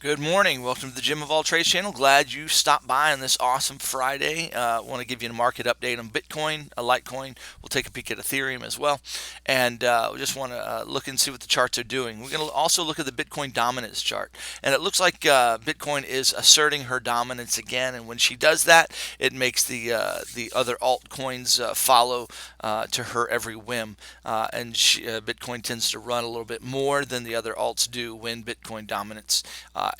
Good morning. Welcome to the Gym of All Trades channel. Glad you stopped by on this awesome Friday. Want to give you a market update on Bitcoin, a Litecoin. We'll take a peek at Ethereum as well. And we just want to look and see what the charts are doing. We're going to also look at the Bitcoin dominance chart. And it looks like Bitcoin is asserting her dominance again. And when she does that, it makes the other altcoins follow to her every whim. Bitcoin tends to run a little bit more than the other alts do when Bitcoin dominance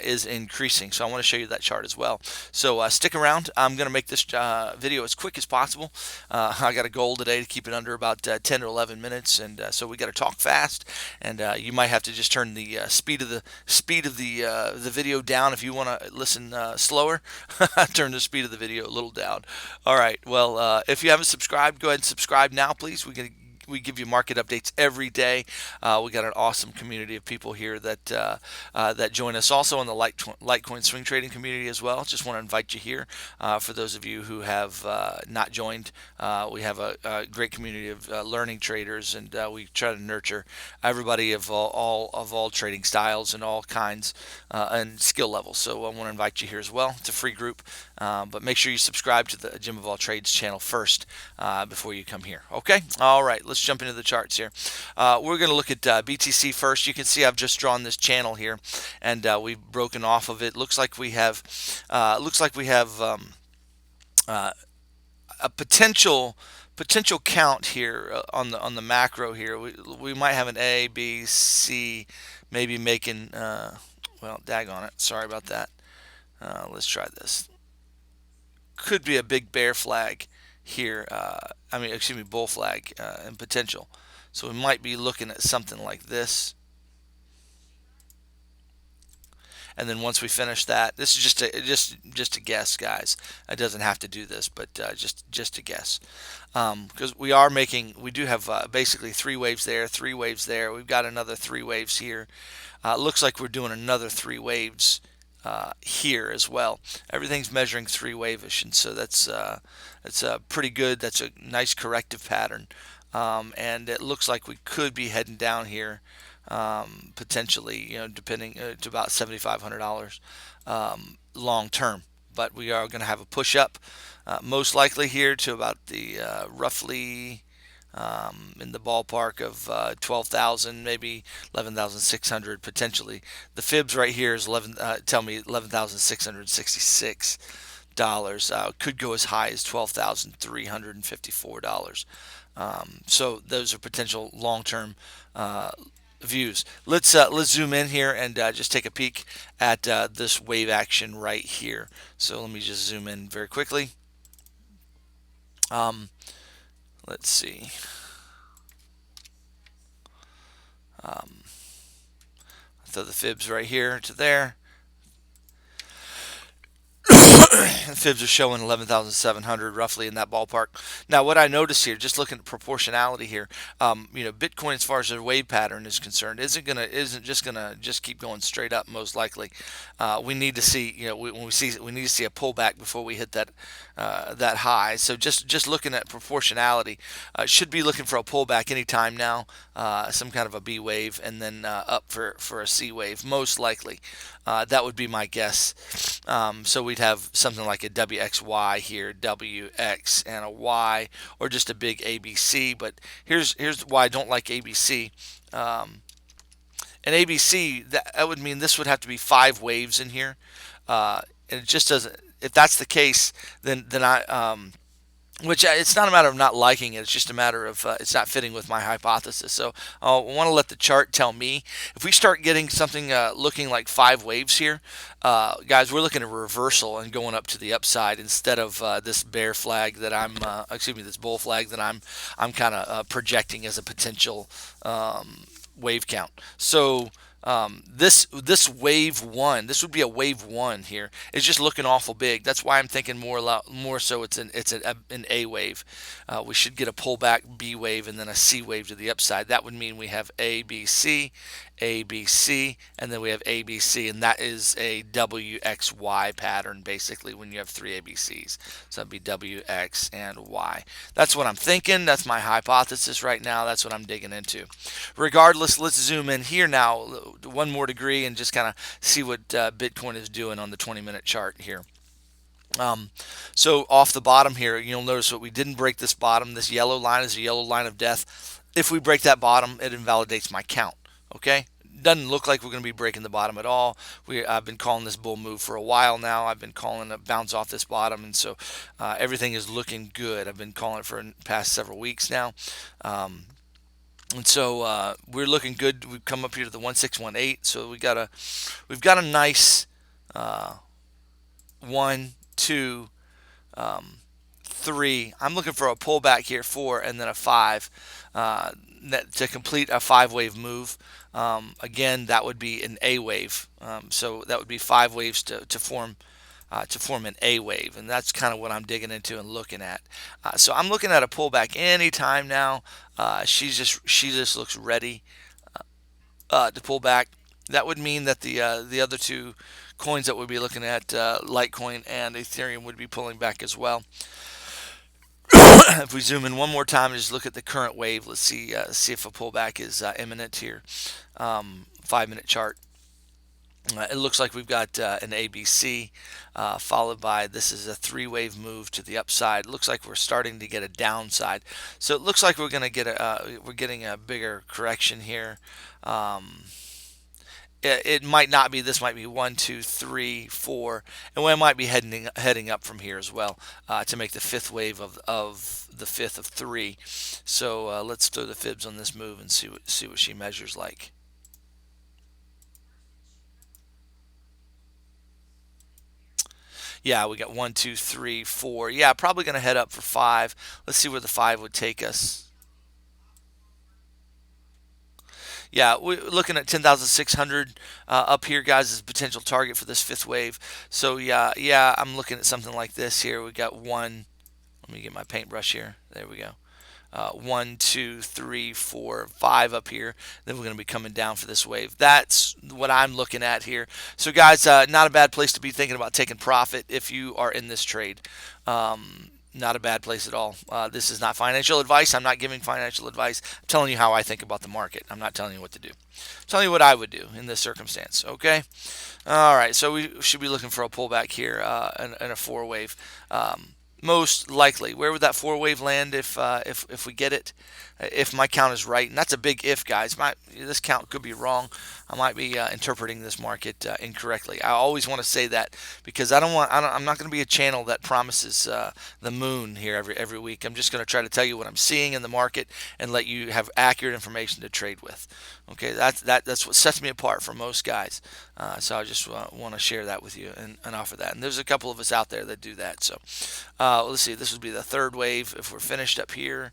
is increasing. So I want to show you that chart as well. So stick around. I'm going to make this video as quick as possible. I got a goal today to keep it under about 10 or 11 minutes, and so we got to talk fast. And you might have to just turn the speed of the video down if you want to listen slower. Turn the speed of the video a little down. All right. Well, if you haven't subscribed, go ahead and subscribe now, please. We give you market updates every day. We got an awesome community of people here that join us. Also on the Litecoin swing trading community as well. Just want to invite you here. For those of you who have not joined, we have a great community of learning traders, and we try to nurture everybody of all trading styles and all kinds and skill levels. So I want to invite you here as well. It's a free group, but make sure you subscribe to the Gym of All Trades channel first before you come here. Okay. All right. Let's jump into the charts here. We're going to look at BTC first. You can see I've just drawn this channel here, and we've broken off of it. Looks like we have a potential count here on the macro here. We might have an A, B, C, maybe making well, dag on it. Sorry about that. Let's try this. Could be a big bear flag here. Excuse me, bull flag and potential. So we might be looking at something like this. And then once we finish that, this is just a guess, guys. It doesn't have to do this, but just a guess, because we do have basically three waves there, three waves there. We've got another three waves here. Looks like we're doing another three waves here as well. Everything's measuring three wave-ish, and so that's pretty good. That's a nice corrective pattern, and it looks like we could be heading down here, potentially, depending to about $7,500 long term. But we are going to have a push up, most likely here to about the roughly in the ballpark of 12,000, maybe 11,600 potentially. The fibs right here is tell me $11,666. Could go as high as $12,354. So those are potential long-term views. Let's zoom in here and just take a peek at this wave action right here. So let me just zoom in very quickly. Let's see. So the fibs right here to there. The fibs are showing 11,700 roughly in that ballpark. Now, what I notice here, just looking at proportionality here, Bitcoin, as far as the wave pattern is concerned, isn't just gonna keep going straight up. Most likely, we need to see, we need to see a pullback before we hit that high. So just looking at proportionality, should be looking for a pullback anytime now, some kind of a B wave, and then up for a C wave, most likely. That would be my guess. So we'd have something like a WXY here, WX and a Y, or just a big ABC. But here's why I don't like ABC. An ABC, that would mean this would have to be five waves in here, and it just doesn't. If that's the case, then I which it's not a matter of not liking it. It's just a matter of it's not fitting with my hypothesis. So I want to let the chart tell me. If we start getting something looking like five waves here, guys, we're looking at a reversal and going up to the upside instead of this bear flag that this bull flag that I'm kind of projecting as a potential wave count. So this wave one, this would be a wave one here. It's just looking awful big. That's why I'm thinking more so it's an A wave. We should get a pullback B wave and then a C wave to the upside. That would mean we have A, B, C, ABC, and then we have ABC, and that is a WXY pattern basically when you have three ABCs. So that'd be W, X, and Y. That's what I'm thinking. That's my hypothesis right now. That's what I'm digging into. Regardless, let's zoom in here now one more degree and just kind of see what Bitcoin is doing on the 20-minute chart here. Um, so off the bottom here, you'll notice that we didn't break this bottom. This yellow line is a yellow line of death. If we break that bottom, it invalidates my count. Okay, doesn't look like we're going to be breaking the bottom at all. I've been calling this bull move for a while now. I've been calling it bounce off this bottom, and so everything is looking good. I've been calling it for the past several weeks now. And so we're looking good. We've come up here to the 1618. So we've got a nice one, two, three. I'm looking for a pullback here, four, and then a five to complete a five-wave move. Again, that would be an A wave. So that would be five waves to form an A wave, and that's kind of what I'm digging into and looking at. So I'm looking at a pullback anytime now. She just looks ready to pull back. That would mean that the other two coins that we'd be looking at, Litecoin and Ethereum, would be pulling back as well. If we zoom in one more time and just look at the current wave, let's see if a pullback is imminent here. 5-minute chart. It looks like we've got an ABC followed by, this is a three-wave move to the upside. It looks like we're starting to get a downside. So it looks like we're going to get we're getting a bigger correction here. It might not be. This might be one, two, three, four, and we might be heading up from here as well to make the fifth wave of the fifth of three. So let's throw the fibs on this move and see what she measures like. Yeah, we got one, two, three, four. Yeah, probably going to head up for five. Let's see where the five would take us. Yeah, we're looking at 10,600 up here, guys, as a potential target for this fifth wave. So yeah, I'm looking at something like this here. We got one. Let me get my paintbrush here. There we go. One, two, three, four, five up here. Then we're going to be coming down for this wave. That's what I'm looking at here. So, guys, not a bad place to be thinking about taking profit if you are in this trade. Not a bad place at all. This is not financial advice. I'm not giving financial advice. I'm telling you how I think about the market. I'm not telling you what to do. I'm telling you what I would do in this circumstance. Okay. All right. So we should be looking for a pullback here and a four wave. Most likely, where would that four wave land if we get it? If my count is right, and that's a big if, guys. This count could be wrong. I might be interpreting this market incorrectly. I always want to say that because I'm not going to be a channel that promises the moon here every week. I'm just going to try to tell you what I'm seeing in the market and let you have accurate information to trade with. Okay, that's what sets me apart from most guys. So I just want to share that with you and offer that. And there's a couple of us out there that do that. So let's see. This would be the third wave. If we're finished up here,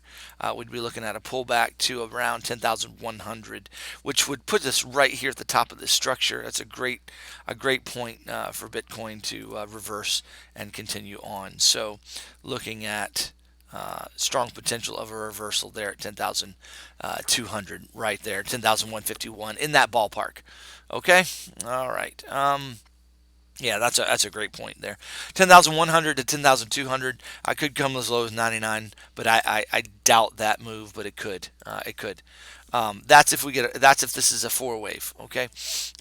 we'd be looking at a pullback to around 10,100, which would put us right here at the top of this structure. That's a great point for Bitcoin to reverse and continue on. So looking at strong potential of a reversal there at 10,200 right there, 10,151 in that ballpark. Okay, all right. Yeah, that's a great point there. 10,100 to 10,200. I could come as low as 99, but I doubt that move. But it could. It could. That's if we get. That's if this is a four wave. Okay.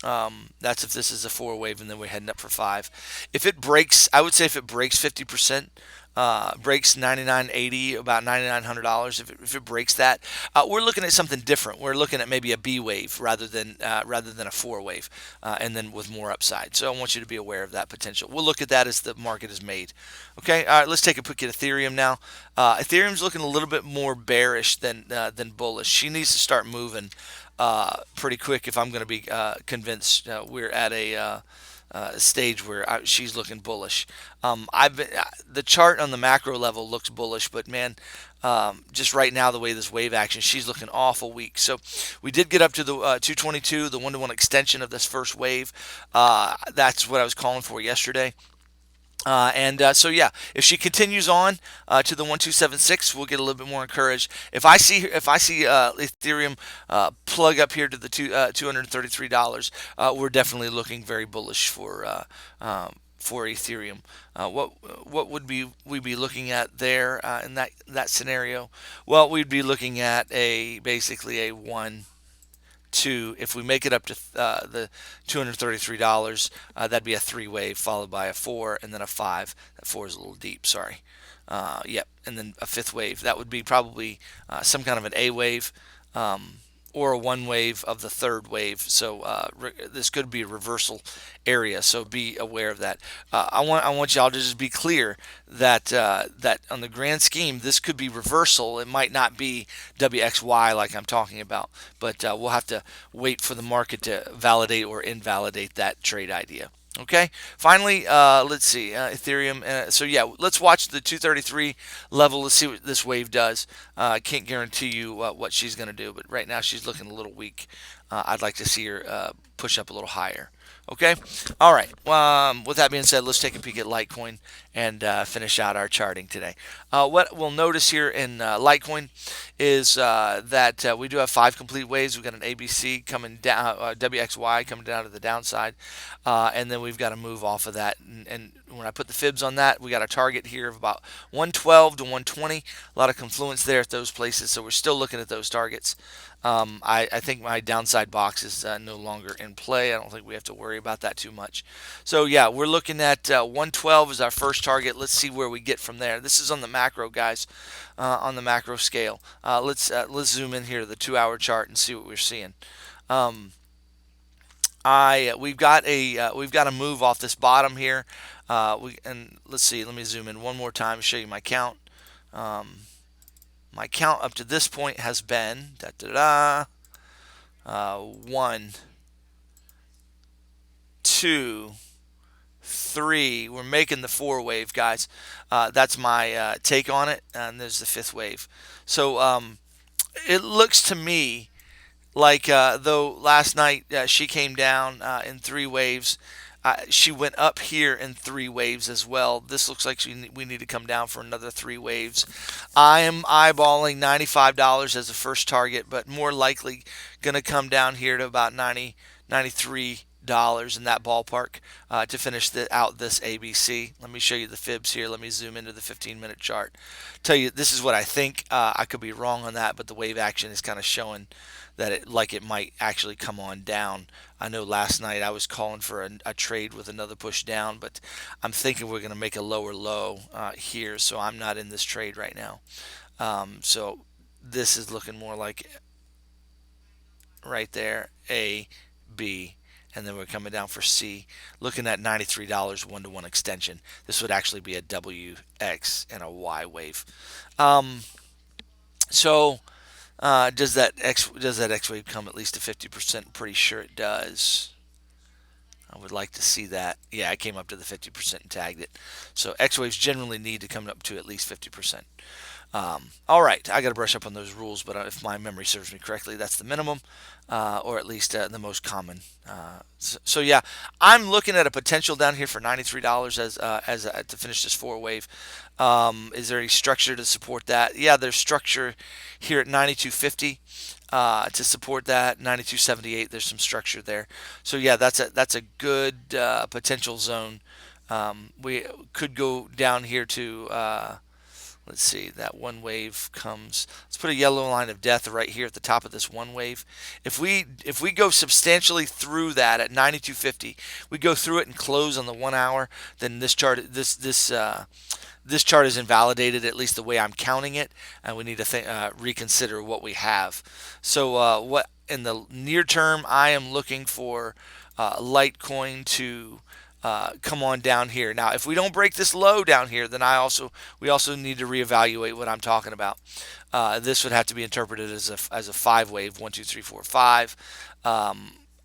That's if this is a four wave, and then we're heading up for five. If it breaks, I would say if it breaks 50%. Breaks 99.80, about $9,900. If it breaks that, we're looking at something different. We're looking at maybe a B wave rather than a four wave, and then with more upside. So I want you to be aware of that potential. We'll look at that as the market is made. Okay, all right. Let's take a look at Ethereum now. Ethereum's looking a little bit more bearish than bullish. She needs to start moving pretty quick if I'm going to be convinced we're at a stage where she's looking bullish. The chart on the macro level looks bullish, but man, just right now the way this wave action, she's looking awful weak. So we did get up to the 222, the one-to-one extension of this first wave. That's what I was calling for yesterday. So yeah, if she continues on to the 1276, we'll get a little bit more encouraged. If I see Ethereum plug up here to the $233, we're definitely looking very bullish for Ethereum. What would we be looking at there in that scenario? Well, we'd be looking at a basically a one two. If we make it up to the $233, that'd be a three wave followed by a four and then a five. That four is a little deep. Sorry. Yep, and then a fifth wave. That would be probably some kind of an A wave. Or a one wave of the third wave. So this could be a reversal area. So be aware of that. I want y'all to just be clear that that on the grand scheme, this could be reversal. It might not be WXY like I'm talking about, but we'll have to wait for the market to validate or invalidate that trade idea. Okay. Finally, let's see Ethereum. So yeah, let's watch the 233 level. Let's see what this wave does. I can't guarantee you what she's going to do, but right now she's looking a little weak. I'd like to see her push up a little higher. Okay. All right. With that being said, let's take a peek at Litecoin and finish out our charting today. What we'll notice here in Litecoin is that we do have five complete waves. We've got an ABC coming down, WXY coming down to the downside, and then we've got to move off of that. And when I put the fibs on that, we got a target here of about 112 to 120. A lot of confluence there at those places, so we're still looking at those targets. I think my downside box is no longer in play. I don't think we have to worry about that too much. So yeah, we're looking at 112 as our first target. Let's see where we get from there. This is on the macro, guys, on the macro scale. Let's zoom in here to the 2-hour chart and see what we're seeing. We've got a move off this bottom here. And let's see. Let me zoom in one more time to show you my count. My count up to this point has been 1, 2, 3. We're making the 4 wave, guys. That's my take on it, and there's the 5th wave. So it looks to me like though last night she came down in 3 waves. She went up here in 3 waves as well. This looks like we need to come down for another 3 waves. I am eyeballing $95 as a first target, but more likely going to come down here to about $93 in that ballpark to finish out this ABC. Let me show you the fibs here. Let me zoom into the 15-minute chart. Tell you, this is what I think. I could be wrong on that, but the wave action is kind of showing that it might actually come on down. I know last night I was calling for a trade with another push down, but I'm thinking we're going to make a lower low here, so I'm not in this trade right now. So this is looking more like right there, A, B, and then we're coming down for C, looking at $93 one-to-one extension. This would actually be a WX and a Y wave. So does that X wave come at least to 50%? Pretty sure it does. I would like to see that. Yeah, I came up to the 50% and tagged it. So X waves generally need to come up to at least 50%. All right, I got to brush up on those rules, but if my memory serves me correctly, that's the minimum, or at least the most common. So yeah, I'm looking at a potential down here for $93 as to finish this 4 wave. Is there any structure to support that? Yeah, there's structure here at 92.50 to support that. 92.78. There's some structure there. So yeah, that's a good potential zone. We could go down here to. Let's see, that one wave comes. Let's put a yellow line of death right here at the top of this one wave. If we go substantially through that at 92.50, we go through it and close on the 1 hour, then this chart this chart is invalidated, at least the way I'm counting it, and we need to reconsider what we have. So what in the near term, I am looking for Litecoin to come on down here. Now, if we don't break this low down here, then we also need to reevaluate what I'm talking about. This would have to be interpreted as a 5 wave, 1, 2, 3, 4, 5.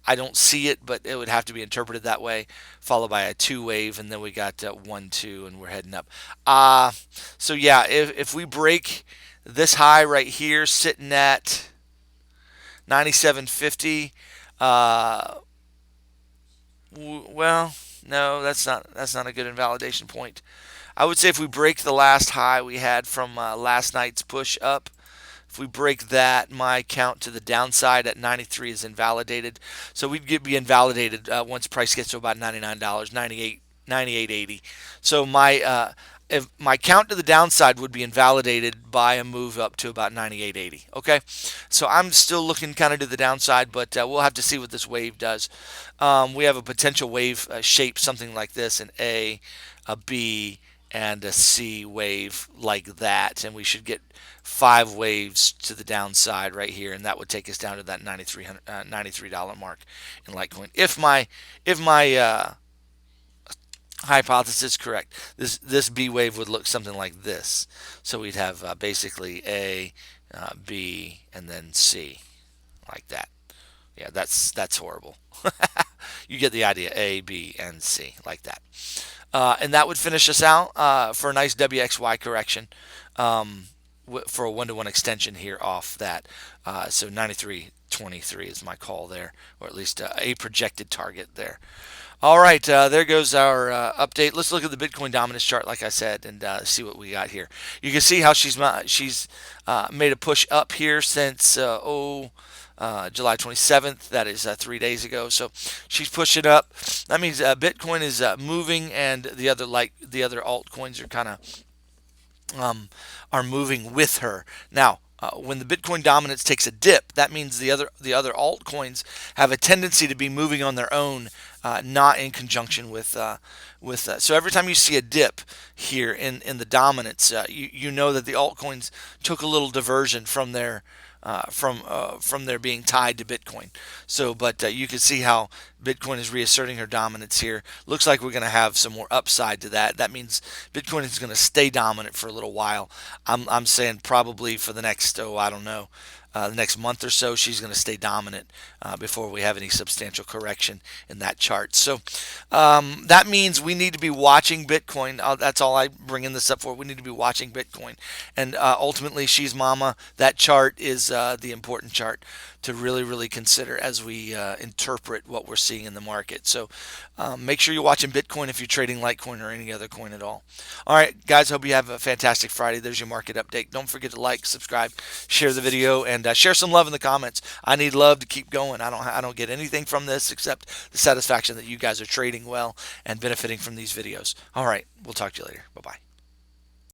I don't see it, but it would have to be interpreted that way, followed by a 2 wave, and then we got 1, 2, and we're heading up. So yeah, if we break this high right here, sitting at 97.50, well, No, that's not a good invalidation point. I would say if we break the last high we had from last night's push up, if we break that, my count to the downside at 93 is invalidated. So be invalidated once price gets to about $99, 98.80. So if my count to the downside would be invalidated by a move up to about 98.80. Okay, so I'm still looking kind of to the downside, but we'll have to see what this wave does. We have a potential wave shape something like this: an a B, and a C wave like that, and we should get 5 waves to the downside right here, and that would take us down to that $93 mark in Litecoin. If my hypothesis correct, this B wave would look something like this. So we'd have basically A, B, and then C, like that. Yeah, that's horrible. You get the idea. A, B, and C, like that. And that would finish us out for a nice WXY correction for a one-to-one extension here off that. So 93.23 is my call there, or at least a projected target there. All right, there goes our update. Let's look at the Bitcoin dominance chart, like I said, and see what we got here. You can see how she's made a push up here since July 27th. That is 3 days ago. So she's pushing up. That means Bitcoin is moving, and the other altcoins are kind of are moving with her. Now, when the Bitcoin dominance takes a dip, that means the other altcoins have a tendency to be moving on their own, not in conjunction with. So every time you see a dip here in the dominance, you know that the altcoins took a little diversion from from their being tied to Bitcoin. So, but you can see how Bitcoin is reasserting her dominance here. Looks like we're going to have some more upside to that. That means Bitcoin is going to stay dominant for a little while. I'm saying probably for the next, I don't know, the next month or so, she's going to stay dominant before we have any substantial correction in that chart. So that means we need to be watching Bitcoin. That's all I bringing this up for. We need to be watching Bitcoin, and ultimately, she's mama. That chart is the important chart to really consider as we interpret what we're seeing in the market. So make sure you're watching Bitcoin if you're trading Litecoin or any other coin at all. All right, guys, hope you have a fantastic Friday. There's your market update. Don't forget to like, subscribe, share the video, and share some love in the comments. I need love to keep going. I don't get anything from this except the satisfaction that you guys are trading well and benefiting from these videos. All right, we'll talk to you later. Bye-bye.